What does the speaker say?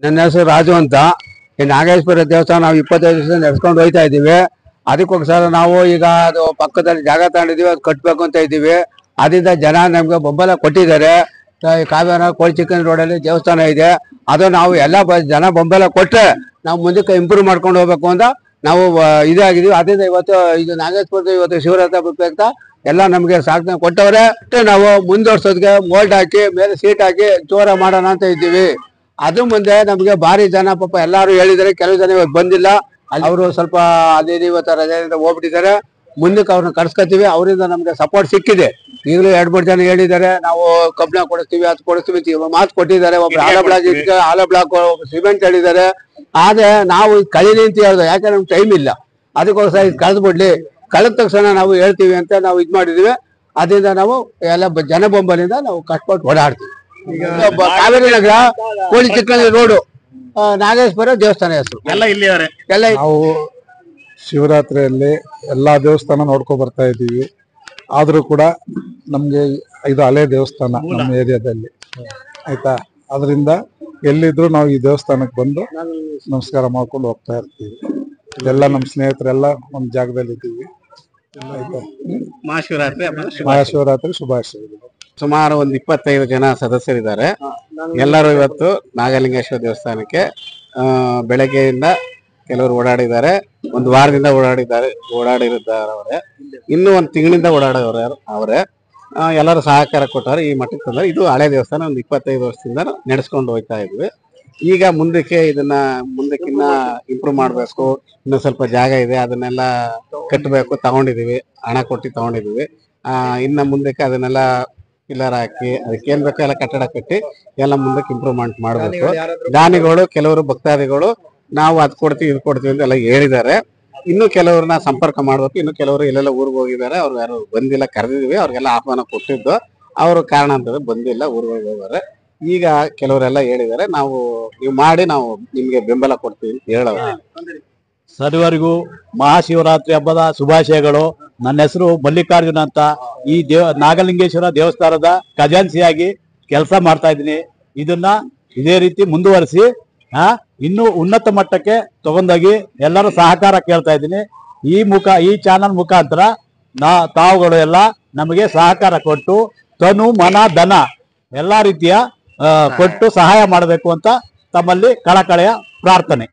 ನನ್ನ ಹೆಸರು ರಾಜು ಅಂತ. ಈ ನಾಗೇಶ್ವರ ದೇವಸ್ಥಾನ ನಾವು 25 ವರ್ಷ ನಡೆಸ್ಕೊಂಡು ಹೋಗ್ತಾ ಇದ್ದೀವಿ. ಅದಕ್ಕೋಸ್ಕರ ನಾವು ಈಗ ಅದು ಪಕ್ಕದಲ್ಲಿ ಜಾಗ ತಗೊಂಡಿದ್ದೀವಿ, ಅದು ಕಟ್ಟಬೇಕು ಅಂತ ಇದ್ದೀವಿ. ಅದರಿಂದ ಜನ ನಮ್ಗೆ ಬೆಂಬಲ ಕೊಟ್ಟಿದ್ದಾರೆ. ಕಾವೇರ ಕೋಳಿ ಚಿಕನ್ ರೋಡಲ್ಲಿ ದೇವಸ್ಥಾನ ಇದೆ, ಅದು ನಾವು ಎಲ್ಲ ಜನ ಬೆಂಬಲ ಕೊಟ್ಟರೆ ನಾವು ಮುಂದಕ್ಕೆ ಇಂಪ್ರೂವ್ ಮಾಡ್ಕೊಂಡು ಹೋಗ್ಬೇಕು ಅಂತ ನಾವು ಇದಾಗಿದ್ದೀವಿ. ಅದರಿಂದ ಇವತ್ತು ಇದು ನಾಗೇಶ್ವರದ ಇವತ್ತು ಶಿವರಾತ್ರಿ ಅಂತ ಎಲ್ಲ ನಮಗೆ ಸಾಧನೆ ಕೊಟ್ಟವ್ರೆ. ನಾವು ಮುಂದುವರ್ಸೋದಕ್ಕೆ ಮೋಲ್ಡ್ ಹಾಕಿ ಮೇಲೆ ಸೀಟ್ ಹಾಕಿ ಜೋರ ಮಾಡೋಣ ಅಂತ ಇದ್ದೀವಿ. ಅದು ಮುಂದೆ ನಮಗೆ ಭಾರಿ ಜನ ಪಾಪ ಎಲ್ಲಾರು ಹೇಳಿದ್ದಾರೆ, ಕೆಲವು ಜನ ಇವತ್ತು ಬಂದಿಲ್ಲ. ಅವರು ಸ್ವಲ್ಪ ಅದೇ ಇವತ್ತು ರಜೆಯಿಂದ ಹೋಗ್ಬಿಟ್ಟಿದ್ದಾರೆ. ಮುಂದಕ್ಕೆ ಅವ್ರನ್ನ ಕರ್ಸ್ಕೊತೀವಿ, ಅವರಿಂದ ನಮ್ಗೆ ಸಪೋರ್ಟ್ ಸಿಕ್ಕಿದೆ. ಈಗಲೂ 2-3 ಜನ ಹೇಳಿದ್ದಾರೆ, ನಾವು ಕಬ್ಬಿಣ ಕೊಡಿಸ್ತೀವಿ, ಅದು ಕೊಡಿಸ್ತೀವಿ ಮಾತು ಕೊಟ್ಟಿದ್ದಾರೆ. ಒಬ್ರು ಆಲ ಬ್ಲಾಕ್ ಸಿಮೆಂಟ್ ಹೇಳಿದ್ದಾರೆ. ಆದ್ರೆ ನಾವು ಕಳೀಲಿ ಅಂತ ಹೇಳ್ದು, ಯಾಕಂದ್ರೆ ನಮ್ಗೆ ಟೈಮ್ ಇಲ್ಲ. ಅದಕ್ಕೋಸ್ಕರ ಇದು ಕಳೆದು ಬಿಡ್ಲಿ, ಕಳೆದ ತಕ್ಷಣ ನಾವು ಹೇಳ್ತೀವಿ ಅಂತ ನಾವು ಇದು ಮಾಡಿದೀವಿ. ಅದರಿಂದ ನಾವು ಎಲ್ಲ ಜನ ಬೆಂಬಲಿಂದ ನಾವು ಕಷ್ಟಪಟ್ಟು ಓಡಾಡ್ತೀವಿ. ಕಾವೇರಿ ನಗರ ಕೋಳಿ ಚಿಕ್ಕನ್ ರೋಡು ನಾಗೇಶ್ವರ ದೇವಸ್ಥಾನ ಹೆಸರು ಎಲ್ಲ ಇಲ್ಲಿ ಎಲ್ಲ. ನಾವು ಶಿವರಾತ್ರಿಯಲ್ಲಿ ಎಲ್ಲಾ ದೇವಸ್ಥಾನ ನೋಡ್ಕೊಂಡ್ ಬರ್ತಾ ಇದ್ದೀವಿ. ಆದ್ರೂ ಕೂಡ ನಮ್ಗೆ ಇದು ಹಳೆ ದೇವಸ್ಥಾನ ನಮ್ಮ ಏರಿಯಾದಲ್ಲಿ, ಆಯ್ತಾ. ಅದರಿಂದ ಎಲ್ಲಿದ್ರು ನಾವು ಈ ದೇವಸ್ಥಾನಕ್ಕೆ ಬಂದು ನಮಸ್ಕಾರ ಮಾಡ್ಕೊಂಡು ಹೋಗ್ತಾ ಇರ್ತೀವಿ. ಎಲ್ಲ ನಮ್ಮ ಸ್ನೇಹಿತರೆಲ್ಲ ಒಂದ್ ಜಾಗದಲ್ಲಿ ಇದ್ದೀವಿ, ಆಯ್ತಾ. ಮಹಾಶಿವರಾತ್ರಿ ಶುಭಾಶಯಗಳು. ಸುಮಾರು ಒಂದು 25 ಜನ ಸದಸ್ಯರಿದ್ದಾರೆ. ಎಲ್ಲರೂ ಇವತ್ತು ನಾಗಲಿಂಗೇಶ್ವರ ದೇವಸ್ಥಾನಕ್ಕೆ ಬೆಳಗ್ಗೆಯಿಂದ ಕೆಲವರು ಓಡಾಡಿದ್ದಾರೆ, ಒಂದು ವಾರದಿಂದ ಓಡಾಡಿದ್ದಾರೆ ಅವರೇ. ಇನ್ನೂ ಒಂದು ತಿಂಗಳಿಂದ ಓಡಾಡೋರು ಅವರೇ. ಎಲ್ಲರೂ ಸಹಕಾರ ಕೊಟ್ಟವ್ರೆ ಈ ಮಟ್ಟಕ್ಕೆ ತಂದ್ರೆ. ಇದು ಹಳೆ ದೇವಸ್ಥಾನ, ಒಂದು 25 ವರ್ಷದಿಂದ ನಡೆಸ್ಕೊಂಡು ಹೋಗ್ತಾ ಇದ್ವಿ. ಈಗ ಮುಂದಕ್ಕಿನ್ನ ಇಂಪ್ರೂವ್ ಮಾಡಬೇಕು. ಇನ್ನೂ ಸ್ವಲ್ಪ ಜಾಗ ಇದೆ, ಅದನ್ನೆಲ್ಲ ಕಟ್ಟಬೇಕು. ತಗೊಂಡಿದೀವಿ, ಹಣ ಕೊಟ್ಟು ತಗೊಂಡಿದೀವಿ. ಇನ್ನು ಮುಂದಕ್ಕೆ ಅದನ್ನೆಲ್ಲ ಪಿಲ್ಲರ್ ಹಾಕಿ ಅದಕ್ಕೇನ್ ಬೇಕೋ ಎಲ್ಲ ಕಟ್ಟಡ ಕಟ್ಟಿ ಎಲ್ಲ ಮುಂದಕ್ಕೆ ಇಂಪ್ರೂವ್ಮೆಂಟ್ ಮಾಡಬೇಕು. ದಾನಿಗಳು, ಕೆಲವರು ಭಕ್ತಾದಿಗಳು ನಾವು ಅದು ಕೊಡ್ತೀವಿ ಇದು ಕೊಡ್ತೀವಿ ಅಂತ ಎಲ್ಲ ಹೇಳಿದ್ದಾರೆ. ಇನ್ನು ಕೆಲವ್ರನ್ನ ಸಂಪರ್ಕ ಮಾಡ್ಬೇಕು. ಇನ್ನು ಕೆಲವರು ಎಲ್ಲೆಲ್ಲ ಊರಿಗೆ ಹೋಗಿದ್ದಾರೆ, ಅವ್ರು ಯಾರು ಬಂದಿಲ್ಲ. ಕರೆದಿದ್ವಿ, ಅವ್ರಿಗೆಲ್ಲ ಆಹ್ವಾನ ಕೊಟ್ಟಿದ್ದು. ಅವರು ಕಾರಣ ಅಂತಂದ್ರೆ ಬಂದಿಲ್ಲ, ಊರಿಗೆ ಹೋಗಿದ್ದಾರೆ. ಈಗ ಕೆಲವರೆಲ್ಲ ಹೇಳಿದ್ದಾರೆ, ನೀವು ಮಾಡಿ ನಾವು ನಿಮ್ಗೆ ಬೆಂಬಲ ಕೊಡ್ತೀವಿ ಅಂತ ಹೇಳೋರು. ಸರ್ವರಿಗೂ ಮಹಾಶಿವರಾತ್ರಿ ಹಬ್ಬದ ಶುಭಾಶಯಗಳು. ನನ್ನ ಹೆಸರು ಮಲ್ಲಿಕಾರ್ಜುನ ಅಂತ. ಈ ನಾಗಲಿಂಗೇಶ್ವರ ದೇವಸ್ಥಾನದ ಖಜಾನ್ಸಿಯಾಗಿ ಕೆಲಸ ಮಾಡ್ತಾ ಇದ್ದೀನಿ. ಇದನ್ನ ಇದೇ ರೀತಿ ಮುಂದುವರಿಸಿ ಇನ್ನೂ ಉನ್ನತ ಮಟ್ಟಕ್ಕೆ ತಗೊಂಡೋಗಿ ಎಲ್ಲರೂ ಸಹಕಾರ ಕೇಳ್ತಾ ಇದ್ದೀನಿ. ಈ ಚಾನಲ್ ಮುಖಾಂತರ ತಾವುಗಳು ಎಲ್ಲ ನಮಗೆ ಸಹಕಾರ ಕೊಟ್ಟು ತನು ಮನ ಧನ ಎಲ್ಲಾ ರೀತಿಯ ಕೊಟ್ಟು ಸಹಾಯ ಮಾಡಬೇಕು ಅಂತ ತಮ್ಮಲ್ಲಿ ಕಳಕಳೆಯ ಪ್ರಾರ್ಥನೆ.